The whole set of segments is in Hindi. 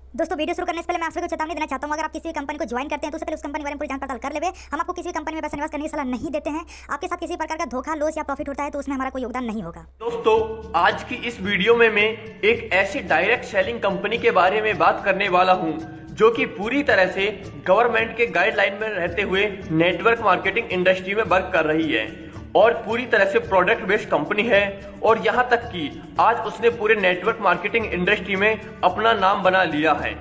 दोस्तों वीडियो शुरू करने से पहले मैं आप सभी को चेतावनी देना चाहता हूं, अगर आप किसी भी कंपनी को ज्वाइन करते हैं तो उससे पहले उस कंपनी के बारे में पूरी जान पड़ताल कर लेवे। हम आपको किसी भी कंपनी में पैसा निवेश करने की सलाह नहीं देते हैं। आपके साथ किसी प्रकार का धोखा, लॉस या प्रॉफिट होता है तो उसमें हमारा कोई योगदान नहीं होगा। दोस्तों आज की इस वीडियो में मैं एक ऐसी डायरेक्ट सेलिंग कंपनी के बारे में बात करने वाला हूं जो कि पूरी तरह से गवर्नमेंट के गाइडलाइन में रहते हुए नेटवर्क मार्केटिंग इंडस्ट्री में वर्क कर रही है और पूरी तरह से प्रोडक्ट बेस्ड कंपनी है। और यहां तक कि आज उसने पूरे नेटवर्क मार्केटिंग इंडस्ट्री में अपना नाम बना लिया है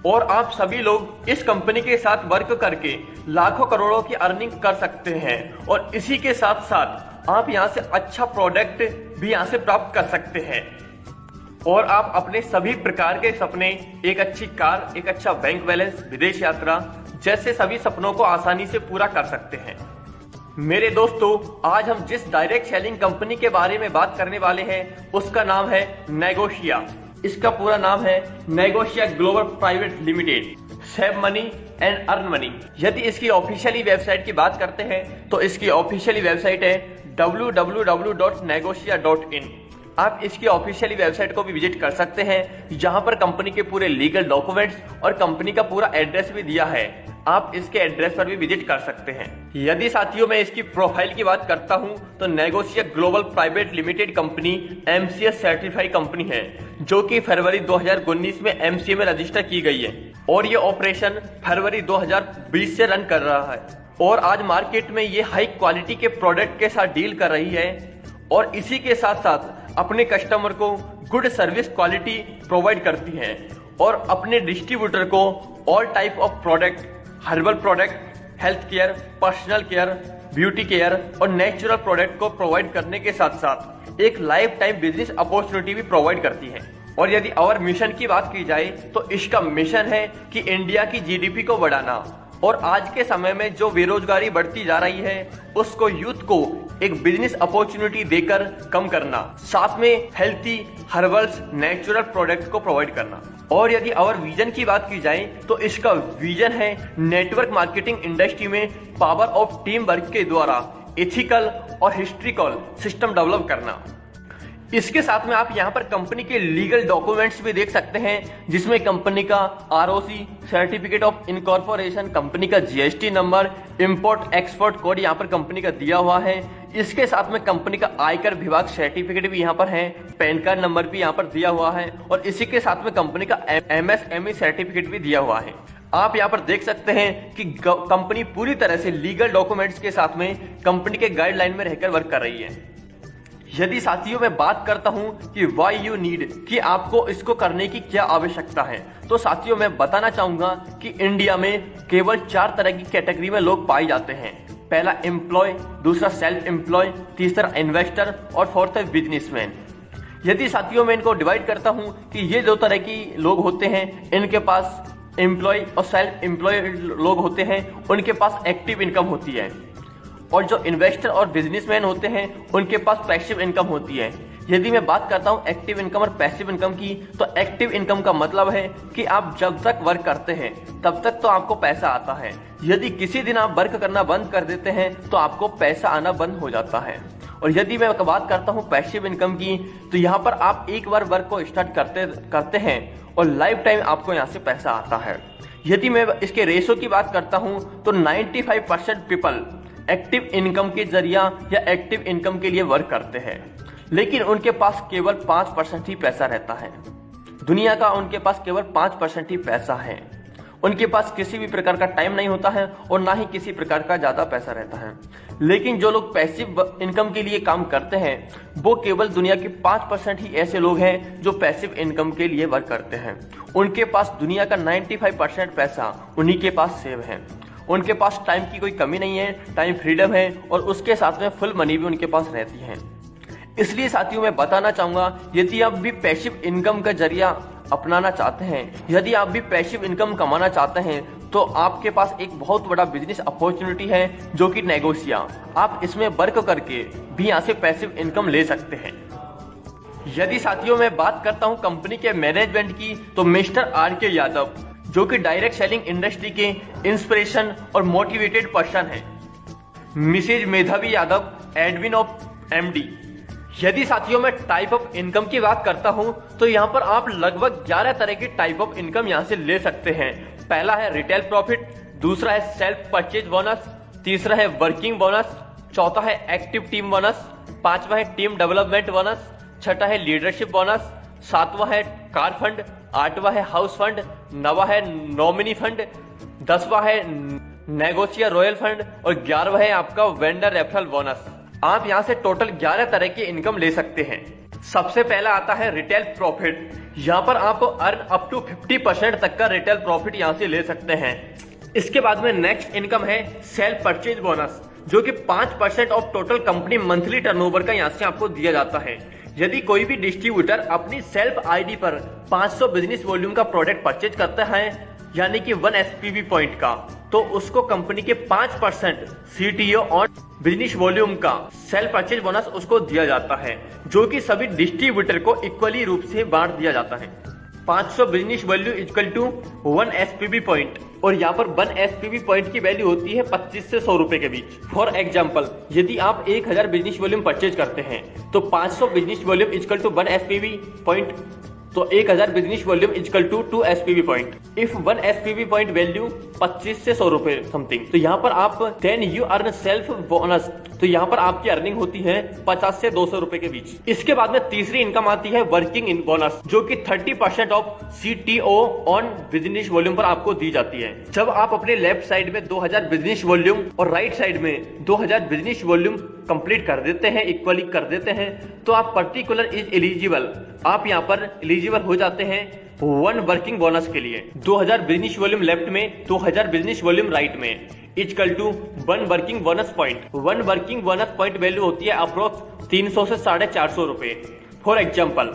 और आप सभी लोग इस कंपनी के साथ वर्क करके लाखों करोड़ों की अर्निंग कर सकते हैं और इसी के साथ साथ आप यहां से अच्छा प्रोडक्ट भी यहां से प्राप्त कर सकते हैं और आप अपने सभी प्रकार के सपने, एक अच्छी कार, एक अच्छा बैंक बैलेंस, विदेश यात्रा जैसे सभी सपनों को आसानी से पूरा कर सकते हैं। मेरे दोस्तों आज हम जिस डायरेक्ट सेलिंग कंपनी के बारे में बात करने वाले हैं उसका नाम है नेगोशिया। इसका पूरा नाम है Negocia global private limited, save money and earn money. यदि इसकी ऑफिशियली वेबसाइट की बात करते हैं तो इसकी ऑफिशियली वेबसाइट है www.negotia.in। आप इसकी ऑफिशियली वेबसाइट को भी विजिट कर सकते हैं, जहां पर कंपनी के पूरे लीगल डॉक्यूमेंट्स और कंपनी का पूरा एड्रेस भी दिया है। आप इसके एड्रेस पर भी विजिट कर सकते हैं। यदि साथियों मैं इसकी प्रोफाइल की बात करता हूं तो Negocia global private limited company MCA certified company है जो कि फरवरी 2019 में MCA में रजिस्टर की गई है और ये ऑपरेशन फरवरी 2020 से रन कर रहा है और आज मार्केट में ये हाई क्वालिटी के प्रोडक्ट के साथ डील कर रही है और इसी के साथ साथ अपने कस्टमर को गुड सर्विस क्वालिटी प्रोवाइड करती है और अपने डिस्ट्रीब्यूटर को all type of product, herbal product, health care, personal care, beauty care और नेचुरल प्रोडक्ट को प्रोवाइड करने के साथ साथ एक लाइफ टाइम बिजनेस अपॉर्चुनिटी भी प्रोवाइड करती है। और यदि और मिशन की बात की जाए तो इसका मिशन है कि इंडिया की GDP को बढ़ाना और आज के समय में जो बेरोजगारी बढ़ती जा रही है उसको यूथ को एक बिजनेस अपॉर्चुनिटी देकर कम करना, साथ में हेल्थी हर्बल्स, नेचुरल प्रोडक्ट को प्रोवाइड करना। और यदि और विजन की बात की जाए तो इसका विजन है नेटवर्क मार्केटिंग इंडस्ट्री में पावर ऑफ टीम वर्क के द्वारा एथिकल और हिस्ट्रिकल सिस्टम डेवलप करना। इसके साथ में आप यहाँ पर कंपनी के लीगल डॉक्यूमेंट्स भी देख सकते हैं, जिसमें कंपनी का ROC, certificate of incorporation, company का GST number, import export code यहाँ पर कंपनी का दिया हुआ है। इसके साथ में कंपनी का आयकर विभाग सर्टिफिकेट भी यहाँ पर है, पैन कार्ड नंबर भी यहाँ पर दिया हुआ है और इसी के साथ में कंपनी का MSME सर्टिफिकेट भी दिया हुआ है। आप यहाँ पर देख सकते हैं कि कंपनी पूरी तरह से लीगल डॉक्यूमेंट्स के साथ में कंपनी के गाइडलाइन में रहकर वर्क कर रही है। यदि साथियों मैं बात करता हूं कि वाई यू नीड, कि आपको इसको करने की क्या आवश्यकता है, तो साथियों मैं बताना चाहूंगा कि इंडिया में केवल 4 तरह की कैटेगरी में लोग पाए जाते हैं। पहला एम्प्लॉय, दूसरा सेल्फ एम्प्लॉय, तीसरा इन्वेस्टर और फोर्थ है बिजनेसमैन। यदि साथियों मैं इनको डिवाइड करता हूं कि ये 2 तरह की लोग होते हैं, इनके पास एम्प्लॉय और सेल्फ एम्प्लॉय लोग होते हैं, उनके पास एक्टिव इनकम होती है और जो इन्वेस्टर और बिजनेसमैन होते हैं उनके पास पैसिव इनकम होती है। यदि मैं बात करता हूं एक्टिव इनकम और पैसिव इनकम की, तो एक्टिव इनकम का मतलब है कि आप जब तक वर्क करते हैं तब तक तो आपको पैसा आता है। यदि किसी दिन आप वर्क करना बंद कर देते हैं तो आपको पैसा आना बंद हो जाता है। और यदि मैं बात करता हूं पैसिव इनकम की, तो यहाँ पर आप एक बार वर्क को स्टार्ट करते हैं और लाइफ टाइम आपको यहाँ से पैसा आता है। यदि मैं इसके रेशो की बात करता हूँ तो 95% पीपल एक्टिव इनकम के जरिया या एक्टिव इनकम के लिए वर्क करते हैं, लेकिन उनके पास केवल 5% ही पैसा रहता है। दुनिया का उनके पास केवल 5% ही पैसा है। उनके पास किसी भी प्रकार का टाइम नहीं होता है और ना ही किसी प्रकार का ज्यादा पैसा रहता है। लेकिन जो लोग पैसिव इनकम के लिए काम करते हैं वो केवल दुनिया के 5% ही ऐसे लोग हैं जो पैसिव इनकम के लिए वर्क करते हैं। उनके पास दुनिया का 95% पैसा उन्हीं के पास सेव है। उनके पास टाइम की कोई कमी नहीं है, टाइम फ्रीडम है और उसके साथ में फुल मनी भी उनके पास रहती है। इसलिए साथियों मैं बताना चाहूंगा, यदि आप भी पैसिव इनकम का जरिया अपनाना चाहते हैं, यदि आप भी पैसिव इनकम कमाना चाहते हैं, तो आपके पास एक बहुत बड़ा बिजनेस अपॉर्चुनिटी है जो कि नेगोशिया। आप इसमें वर्क करके भी यहाँ से पैसिव इनकम ले सकते हैं। यदि साथियों मैं बात करता हूँ कंपनी के मैनेजमेंट की, तो मिस्टर RK यादव जो कि डायरेक्ट सेलिंग इंडस्ट्री के इंस्पिरेशन और मोटिवेटेड पर्सन है, मिसेज मेधावी यादव एडमिन ऑफ MD, यदि साथियों मैं टाइप ऑफ इनकम की बात करता हूं तो यहाँ पर आप लगभग 11 तरह की टाइप ऑफ इनकम यहाँ से ले सकते हैं। पहला है रिटेल प्रॉफिट, दूसरा है सेल्फ परचेज बोनस, तीसरा है वर्किंग बोनस, चौथा है एक्टिव टीम बोनस, पांचवा है टीम डेवलपमेंट बोनस, छठा है लीडरशिप बोनस, सातवां है कार फंड, आठवां है हाउस फंड, नवा है नॉमिनी फंड, 10वां है नेगोशिया रॉयल फंड और 11वां है आपका वेंडर रेफरल बोनस। आप यहां से टोटल 11 तरह की इनकम ले सकते हैं। सबसे पहला आता है रिटेल प्रॉफिट। यहां पर आप अर्न अप टू 50% तक का रिटेल प्रॉफिट यहां से ले सकते हैं। इसके बाद में नेक्स्ट इनकम है सेल्फ परचेज बोनस, जो कि 5% of total company monthly turnover का यहां से आपको दिया जाता है। यदि कोई भी डिस्ट्रीब्यूटर अपनी सेल्फ आईडी पर 500 बिजनेस वॉल्यूम का प्रोडक्ट परचेज करता है, यानी कि 1 SPV पॉइंट का, तो उसको कंपनी के 5% CTO और बिजनेस वॉल्यूम का सेल्फ परचेज बोनस उसको दिया जाता है, जो कि सभी डिस्ट्रीब्यूटर को इक्वली रूप से बांट दिया जाता है। 500 business value equal to 1 SPV point, और यहाँ पर 1 SPV पॉइंट की वैल्यू होती है 25 से 100 रुपए के बीच। फॉर एग्जाम्पल, यदि आप 1000 बिजनेस वॉल्यूम परचेज करते हैं तो 500 business volume equal to 1 SPV point, तो 1000 business volume equal to 2 SPV point. If 1 SPV point value 25 से 100 रुपए समथिंग, तो यहाँ पर आप 10 यू अर्न सेल्फ बोनस, तो यहाँ पर आपकी अर्निंग होती है 50 से 200 रुपए के बीच। इसके बाद में तीसरी इनकम आती है वर्किंग इन बोनस, जो कि 30% of CTO on business volume पर आपको दी जाती है। जब आप अपने लेफ्ट साइड में 2000 बिजनेस वॉल्यूम और राइट साइड में 2000 बिजनेस वॉल्यूम कंप्लीट कर देते हैं, इक्वली कर देते हैं, तो आप पर्टिकुलर इज एलिजिबल, आप यहाँ पर एलिजिबल हो जाते हैं 1 वर्किंग बोनस के लिए। 2000 बिजनेस वॉल्यूम लेफ्ट में, 2000 बिजनेस वॉल्यूम राइट में, equal to 1 working bonus point. 1 working bonus point value होती है अप्रोक्स 300 से 450 रुपए। फॉर एग्जाम्पल,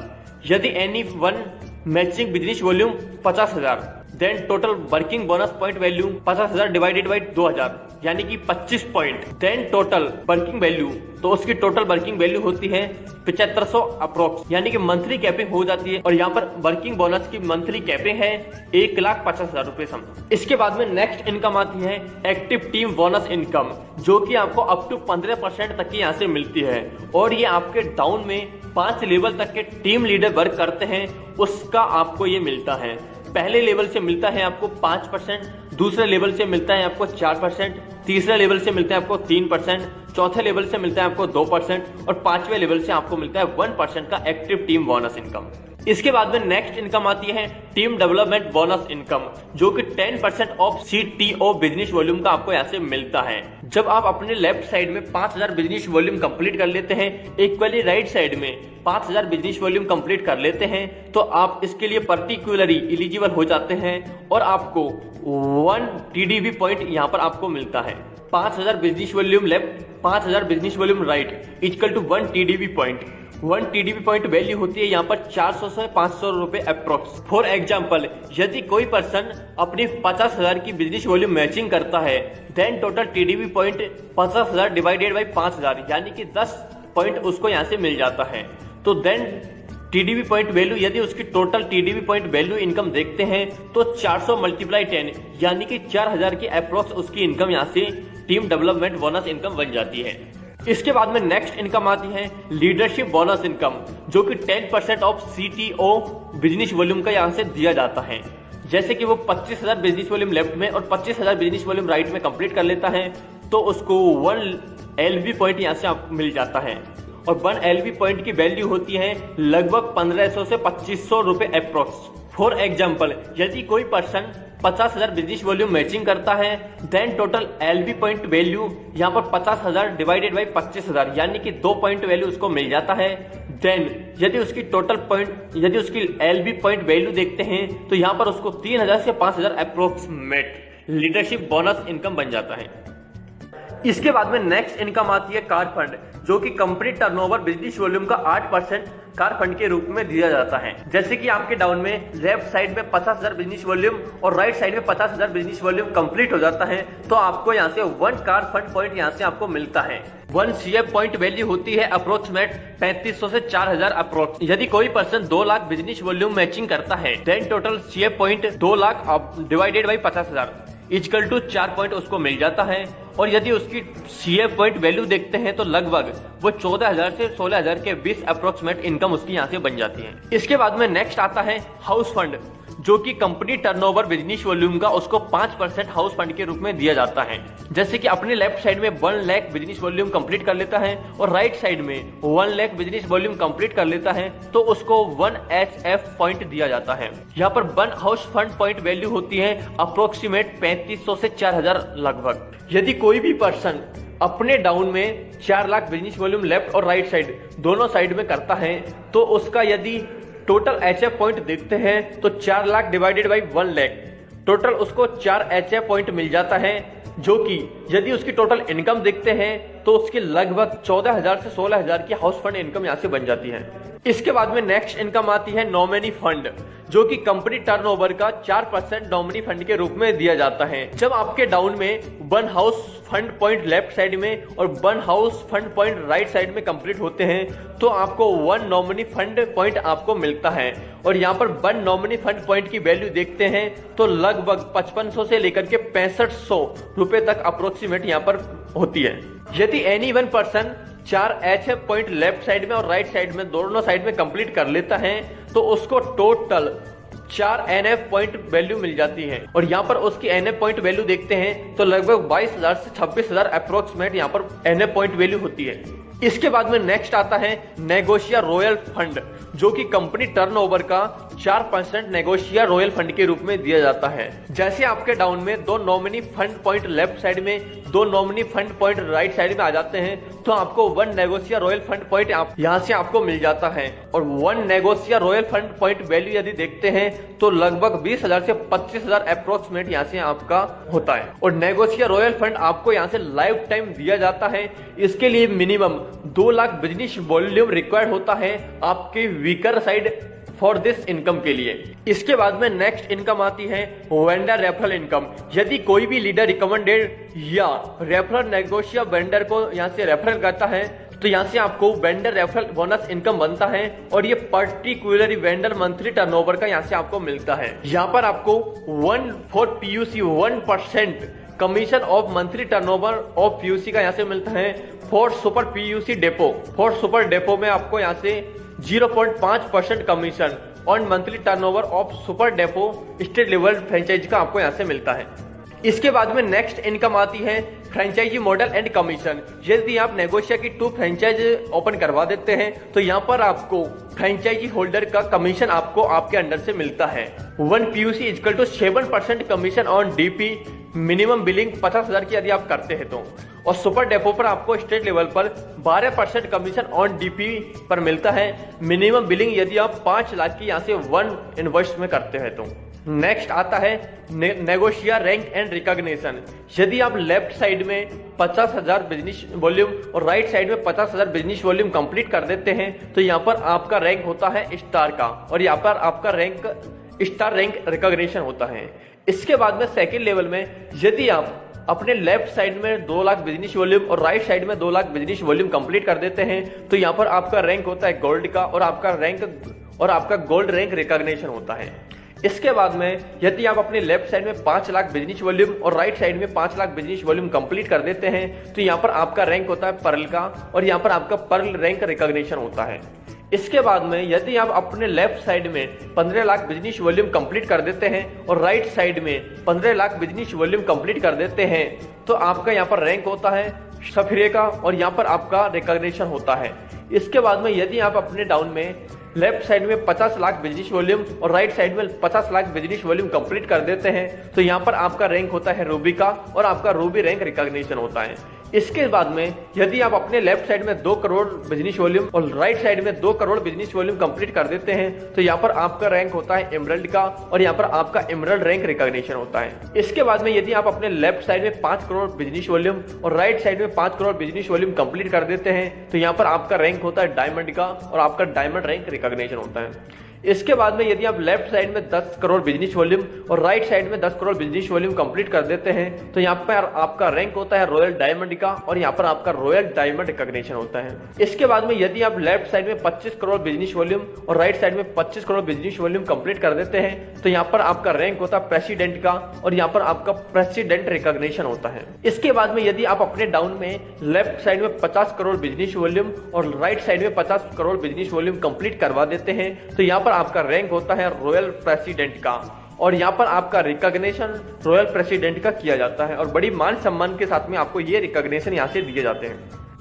यदि any one matching business volume 50,000, then total working bonus point value 50,000 divided by 2000, यानी कि 25 point, then total working value, तो उसकी टोटल वर्किंग वैल्यू होती है 7500 अप्रोक्स, यानी कि मंथली कैपिंग हो जाती है। और यहाँ पर वर्किंग बोनस की मंथली कैपिंग है 1,50,000 रुपए समथिंग। इसके बाद में नेक्स्ट इनकम आती है एक्टिव टीम बोनस इनकम, जो कि आपको अप टू 15% तक की यहाँ से मिलती है, और ये आपके डाउन में 5 लेवल तक के टीम लीडर वर्क करते हैं उसका आपको ये मिलता है। पहले लेवल से मिलता है आपको 5%, दूसरे लेवल से मिलता है आपको 4%, तीसरे लेवल से मिलता है आपको 3%, चौथे लेवल से मिलता है आपको 2% और 5वें लेवल से आपको मिलता है 1% का एक्टिव टीम बोनस इनकम। इसके बाद में नेक्स्ट इनकम आती है टीम डेवलपमेंट बोनस इनकम, जो कि 10% ऑफ CTO बिजनेस वॉल्यूम का आपको यहाँ से मिलता है। जब आप अपने लेफ्ट साइड में 5000 बिजनेस वॉल्यूम कंप्लीट कर लेते हैं, इक्वली राइट साइड में 5000 बिजनेस वॉल्यूम कंप्लीट कर लेते हैं, तो आप इसके लिए पर्टिकुलरली एलिजिबल हो जाते हैं और आपको 1 TDV पॉइंट यहाँ पर आपको मिलता है। 5000 business volume left, 5000 business volume right, equal to 1 TDV point. 1 TDV point value होती है यहाँ पर 400 से 500 रुपए अप्रोक्स। फॉर एग्जाम्पल, यदि कोई पर्सन अपनी 50,000 की बिजनेस वॉल्यूम मैचिंग करता है, then total TDV point 50,000 divided by 5000, यानी कि 10 पॉइंट उसको यहाँ से मिल जाता है। तो देन TDV पॉइंट वैल्यू, यदि उसकी total TDV point value income देखते हैं तो 400 मल्टीप्लाई 10, यानी कि 4000 की अप्रोक्स उसकी इनकम यहाँ से टीम डेवलपमेंट बोनस इनकम बन जाती है। इसके बाद में नेक्स्ट इनकम आती है लीडरशिप बोनस इनकम, जो कि 10% ऑफ CTO बिजनेस वॉल्यूम का यहाँ से दिया जाता है। जैसे कि वो 25,000 बिजनेस वॉल्यूम लेफ्ट में और 25,000 बिजनेस वॉल्यूम राइट में कंप्लीट कर लेता है, तो उसको 1 LV पॉइंट यहाँ से आपको मिल जाता है, और 1 LV पॉइंट की वैल्यू होती है लगभग 1500 से 2500 रुपए अप्रोक्स। फॉर एग्जाम्पल, यदि कोई पर्सन 50,000 बिजनेस वॉल्यूम मैचिंग करता है, then total LV point value यहाँ पर 50,000 डिवाइडेड बाई 25,000, यानी कि 2 पॉइंट वैल्यू उसको मिल जाता है। देन यदि उसकी टोटल पॉइंट, यदि उसकी LV पॉइंट वैल्यू देखते हैं, तो यहाँ पर उसको 3000 से 5000 अप्रोक्सीमेट लीडरशिप बोनस इनकम बन जाता है। इसके बाद में नेक्स्ट इनकम आती है कार फंड, जो कि कंपनी टर्नओवर बिजनेस वॉल्यूम का 8% कार फंड के रूप में दिया जाता है। जैसे कि आपके डाउन में लेफ्ट साइड में 50,000 बिजनेस वॉल्यूम और राइट साइड में 50,000 बिजनेस वॉल्यूम कंप्लीट हो जाता है, तो आपको यहाँ से 1 कार फंड पॉइंट यहाँ से आपको मिलता है। 1 CF पॉइंट वैल्यू होती है अप्रोक्सीमेट 3500 से 4000 अप्रोक्स। यदि कोई person 2 lakh business volume matching करता है, then total CF point 2 lakh divided by 50,000 equal to 4 point उसको मिल जाता है, और यदि उसकी CA पॉइंट वैल्यू देखते हैं तो लगभग वो 14,000 से 16,000 के बीच अप्रोक्सीमेट इनकम उसकी यहाँ से बन जाती है। इसके बाद में नेक्स्ट आता है हाउस फंड, जो कि कंपनी टर्नओवर बिजनेस वॉल्यूम का उसको 5% हाउस फंड के रूप में दिया जाता है। जैसे कि अपने लेफ्ट साइड में 1 लाख बिजनेस वॉल्यूम कंप्लीट कर लेता है और राइट साइड में 1 लाख बिजनेस वॉल्यूम कंप्लीट कर लेता है तो उसको 1 HF पॉइंट दिया जाता है। यहाँ पर 1 हाउस फंड पॉइंट वैल्यू होती है अप्रोक्सीमेट 3500 से 4000 लगभग। यदि कोई भी पर्सन अपने डाउन में 4 लाख बिजनेस वॉल्यूम लेफ्ट और राइट साइड दोनों साइड में करता है तो उसका यदि टोटल HF पॉइंट देखते हैं तो 4 lakh divided by 1 lakh, total उसको 4 HF पॉइंट मिल जाता है, जो कि यदि उसकी टोटल इनकम देखते हैं तो उसकी लगभग 14,000 से 16,000 की हाउस फंड इनकम यहाँ से बन जाती है। इसके बाद में नेक्स्ट इनकम आती है नॉमिनी फंड, जो कि कंपनी टर्नओवर का 4% नॉमिनी फंड के रूप में दिया जाता है। जब आपके डाउन में 1 house fund point left side में और 1 house fund point right side में कंप्लीट होते हैं तो आपको 1 नॉमिनी फंड पॉइंट आपको मिलता है। और यहाँ पर 1 नॉमिनी फंड पॉइंट की वैल्यू देखते हैं तो लगभग 5500 से लेकर के 6500 रुपए तक अप्रोक्सीमेट यहाँ पर होती है। यदि any one person 4 HF point left side में और राइट साइड में दोनों साइड में कंप्लीट कर लेता है तो उसको टोटल 4 NF पॉइंट वैल्यू मिल जाती है। और यहाँ पर उसकी NF पॉइंट वैल्यू देखते हैं तो लगभग 22,000 से 26,000 अप्रोक्सीमेट यहाँ पर NF पॉइंट वैल्यू होती है। इसके बाद में नेक्स्ट आता है नेगोशिया रॉयल फंड, जो कि कंपनी टर्नओवर का 4% नेगोशिया रॉयल फंड के रूप में दिया जाता है। जैसे आपके डाउन में 2 nominee fund point left side में 2 nominee fund point right side में आ जाते हैं तो आपको 1 नेगोशिया रॉयल फंड पॉइंट यहाँ से आपको मिल जाता है। और 1 नेगोशिया रॉयल फंड पॉइंट वैल्यू यदि देखते हैं तो लगभग 20,000 से 25,000 अप्रोक्सीमेट यहाँ से आपका होता है। और नेगोशिया रॉयल फंड आपको यहाँ से लाइफ टाइम दिया जाता है। इसके लिए minimum 2 lakh business volume required होता है आपके weaker side for this income के लिए। इसके बाद में नेक्स्ट इनकम आती है वेंडर रेफरल इनकम। यदि कोई भी लीडर रिकमेंडेड या रेफरल नेगोशिया वेंडर को यहाँ से रेफरल करता है तो यहाँ से आपको वेंडर रेफरल बोनस इनकम बनता है और ये पर्टिकुलरली वेंडर मंथली टर्नओवर का यहाँ से आपको मिलता है। यहाँ पर आपको 1 for PUC 1% commission of monthly turnover of PUC का यहाँ से मिलता है। For super PUC depot, for super depot में आपको यहाँ से 0.5% commission on monthly turnover of super depot state level franchise का आपको यहाँ से मिलता है। इसके बाद में नेक्स्ट इनकम आती है फ्रेंचाइजी मॉडल एंड कमीशन। यदि आप नेगोशिया की 2 फ्रेंचाइज ओपन करवा देते हैं तो यहाँ पर आपको फ्रेंचाइजी होल्डर का कमीशन आपको आपके अंडर से मिलता है। 1 PUC equal to 7% commission on DP, minimum billing 50,000 की यदि आप करते हैं तो। और सुपर डेपो पर आपको स्टेट लेवल पर 12% कमीशन ऑन DP पर मिलता है, मिनिमम बिलिंग यदि आप 5 लाख की यहाँ से 1 इनवॉइस में करते हैं तो। नेक्स्ट आता है नेगोशिया रैंक एंड रिकॉग्निशन। यदि आप लेफ्ट साइड में 50,000 बिजनेस वॉल्यूम और राइट साइड में 50,000 बिजनेस वॉल्यूम कंप्लीट कर देते हैं तो यहाँ पर आपका रैंक होता है स्टार का और यहाँ पर आपका रैंक स्टार रैंक रिकॉग्निशन होता है। इसके बाद में सेकेंड लेवल में यदि आप अपने लेफ्ट साइड में 2 लाख बिजनेस वॉल्यूम और राइट साइड में 2 लाख बिजनेस वॉल्यूम कंप्लीट कर देते हैं तो यहाँ पर आपका रैंक होता है गोल्ड का और आपका गोल्ड रैंक रिकॉग्निशन होता है। इसके बाद में यदि आप अपने लेफ्ट साइड में 5 लाख बिजनेस वॉल्यूम और राइट साइड में 5 लाख बिजनेस वॉल्यूम कंप्लीट कर देते हैं तो यहाँ पर आपका रैंक होता है पर्ल का और यहाँ पर आपका पर्ल रैंक रिकॉग्निशन होता है। इसके बाद में यदि आप अपने लेफ्ट साइड में 15 लाख बिजनेस वॉल्यूम कंप्लीट कर देते हैं और राइट साइड में 15 लाख बिजनेस वॉल्यूम कंप्लीट कर देते हैं तो आपका यहाँ पर रैंक होता है सफीरे का और यहाँ पर आपका रिकॉग्निशन होता है। इसके बाद में यदि आप अपने डाउन में लेफ्ट साइड में 50 लाख बिजनेस वॉल्यूम और राइट साइड में 50 लाख बिजनेस वॉल्यूम कंप्लीट कर देते हैं तो यहाँ पर आपका रैंक होता है रूबी का और आपका रूबी रैंक रिकॉग्निशन होता है। इसके बाद में यदि आप अपने लेफ्ट साइड में 2 करोड़ बिजनेस वॉल्यूम और राइट साइड में 2 करोड़ बिजनेस वॉल्यूम कंप्लीट कर देते हैं तो यहाँ पर आपका रैंक होता है एमरल्ड का और यहाँ पर आपका एमरल्ड रैंक रिकॉग्निशन होता है। इसके बाद में यदि आप अपने लेफ्ट साइड में 5 करोड़ बिजनेस वॉल्यूम और राइट साइड में 5 करोड़ बिजनेस वॉल्यूम कंप्लीट कर देते हैं तो यहाँ पर आपका रैंक होता है डायमंड का और आपका डायमंड रैंक रिकॉग्निशन होता है। इसके बाद में यदि आप लेफ्ट साइड में 10 करोड़ बिजनेस वॉल्यूम और राइट साइड में 10 करोड़ बिजनेस वॉल्यूम कंप्लीट कर देते हैं तो यहाँ पर आपका रैंक होता है रॉयल डायमंड का और यहाँ पर आपका रॉयल डायमंड रिकॉग्निशन होता है। इसके बाद में यदि आप लेफ्ट साइड में 25 करोड़ बिजनेस वॉल्यूम और राइट साइड में 25 करोड़ बिजनेस वॉल्यूम कंप्लीट कर देते हैं तो यहाँ पर आपका रैंक होता है प्रेसिडेंट का और यहाँ पर आपका प्रेसिडेंट रिकॉग्निशन होता है। इसके बाद में यदि आप अपने डाउन में लेफ्ट साइड में 50 करोड़ बिजनेस वॉल्यूम और राइट साइड में 50 करोड़ बिजनेस वॉल्यूम कंप्लीट करवा देते हैं तो यहाँ पर आपका रैंक होता है रॉयल प्रेसिडेंट का और यहाँ पर आपका रिकॉग्निशन रॉयल प्रेसिडेंट का किया जाता है और बड़ी मान सम्मान के साथ में आपको ये रिकॉग्निशन यहाँ से दिए जाते हैं।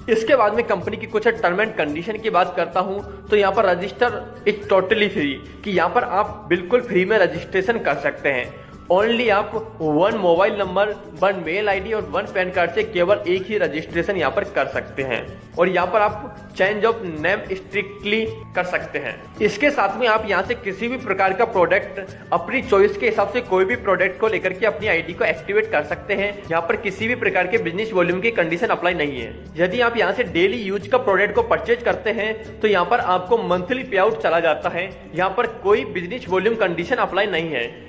इसके बाद में कंपनी की कुछ टर्म एंड कंडीशन की बात करता हूं तो यहाँ पर रजिस्टर इज टोटली फ्री कि यहाँ पर आप बिल्कुल फ्री में रजिस्ट्रेशन कर सकते हैं। ओनली आप 1 मोबाइल नंबर 1 मेल आईडी और 1 पैन कार्ड से केवल एक ही रजिस्ट्रेशन यहाँ पर कर सकते हैं और यहाँ पर आप चेंज ऑफ नेम स्ट्रिक्टली कर सकते हैं। इसके साथ में आप यहाँ से किसी भी प्रकार का प्रोडक्ट अपनी चॉइस के हिसाब से कोई भी प्रोडक्ट को लेकर के अपनी आईडी को एक्टिवेट कर सकते हैं। यहाँ पर किसी भी प्रकार के बिजनेस वॉल्यूम की कंडीशन अप्लाई नहीं है। यदि आप यहाँ से डेली यूज का प्रोडक्ट को परचेज करते हैं तो यहाँ पर आपको मंथली पे आउट चला जाता है। यहाँ पर कोई बिजनेस वॉल्यूम कंडीशन अप्लाई नहीं है।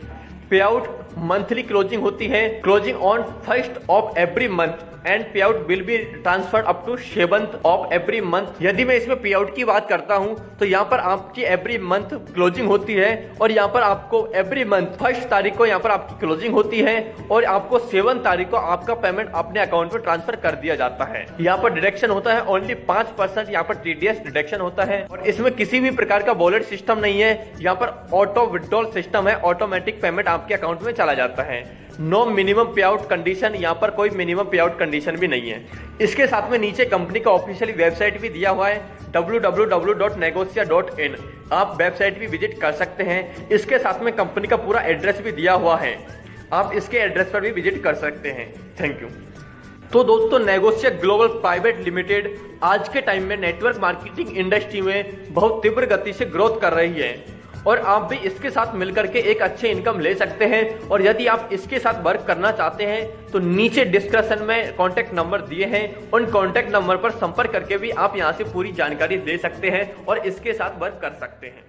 पे आउट मंथली क्लोजिंग होती है, closing on 1st of every month and pay out will be transferred up to 7th of every month. यदि मैं इसमें पे आउट की बात करता हूं तो यहाँ पर आपकी एवरी मंथ क्लोजिंग होती है और यहाँ पर आपको एवरी मंथ 1st तारीख को यहाँ पर आपकी क्लोजिंग होती है और आपको 7 तारीख को आपका पेमेंट अपने अकाउंट में ट्रांसफर कर दिया जाता है। यहाँ पर डिडक्शन होता है ओनली 5% यहाँ पर TDS डिडक्शन होता है और इसमें किसी भी प्रकार का वॉलेट सिस्टम नहीं है। यहाँ पर ऑटो विड्रॉल सिस्टम है, ऑटोमेटिक पेमेंट आपके अकाउंट में चला जाता है। नो मिनिमम पे आउट कंडीशन, यहाँ पर कोई मिनिमम पे आउट कंडीशन भी नहीं है। इसके साथ में नीचे कंपनी का ऑफिशियली वेबसाइट भी दिया हुआ है www.negotia.in। आप वेबसाइट भी विजिट कर सकते हैं। इसके साथ में कंपनी का पूरा एड्रेस भी दिया हुआ है, आप इसके एड्रेस पर भी विजिट कर सकते हैं। Thank you. तो दोस्तों, नेगोशिया ग्लोबल प्राइवेट लिमिटेड आज के टाइम में नेटवर्क मार्केटिंग इंडस्ट्री में बहुत तीव्र गति से ग्रोथ कर रही है और आप भी इसके साथ मिलकर के एक अच्छे इनकम ले सकते हैं। और यदि आप इसके साथ वर्क करना चाहते हैं तो नीचे डिस्क्रिप्शन में कॉन्टैक्ट नंबर दिए हैं, उन कॉन्टैक्ट नंबर पर संपर्क करके भी आप यहां से पूरी जानकारी ले सकते हैं और इसके साथ वर्क कर सकते हैं।